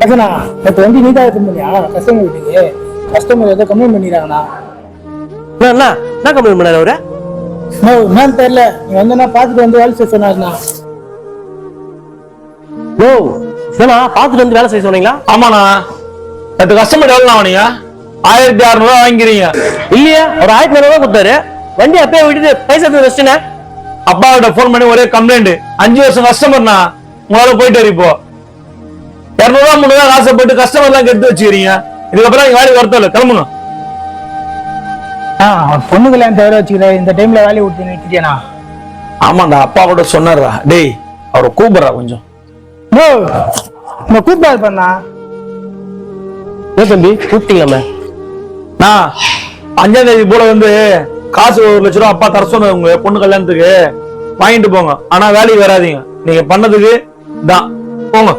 கசனா இப்போ வந்து நீ தான் எடுத்து பண்ணியா கஸ்டமர் வீட்டுக்கு கஸ்டமர் ஏதோ கம்ப்ளைண்ட் பண்ணிடுறாங்கண்ணா. என்ன கம்ப்ளைண்ட் பண்ணாரு அவரு? என்னன்னு தெரியல, நீ வந்து பார்த்துட்டு வந்து வேலை செய்ய சொன்னாருண்ணா. ஓ ஏன்னா பார்த்துட்டு வந்து வேலை செய்ய சொன்னீங்களா? ஆமாண்ணா. நேற்று கஸ்டமர் எவ்வளோ ஆனீங்க? 1600 வாங்கிறீங்க இல்லையா? ஒரு 1900 கொடுத்தாரு. வண்டி அப்பயே விட்டுட்டு பைசா வச்சுட்டேன். அப்பா கிட்ட போன் பண்ணி ஒரே கம்ப்ளைண்ட். 5 வருஷம் கஸ்டமர்னா உங்களால போயிட்டு வர இப்போ 200 300 ஆசைப்பட்டு கஸ்டமர் எல்லாம் கெடுத்து வச்சுக்கிறீங்க. இதுக்கப்புறம் நீங்க வேலைக்கு வரத்தோ இல்லை, கிளம்புங்க. பொண்ணு கல்யாணம் தவிர வச்சுக்கிறேன், இந்த டைம்ல வேலையை விட்டு நிறுத்திட்டேண்ணா. ஆமாண்டா, அப்பா கூட சொன்னார்டா. டேய் அவரை கூப்பிடுறா கொஞ்சம். கூப்பிட்டா இருப்பா. ஏன் தம்பி கூப்பிட்டீங்களாமே? நான் 5ஆம் தேதி போல வந்து காசு 1 லட்ச ரூபா அப்பா தர சொன்னது உங்க பொண்ணு கல்யாணத்துக்கு வாங்கிட்டு போங்க. ஆனா வேலைக்கு வராதீங்க. நீங்க பண்ணதுக்கு தான் போங்க.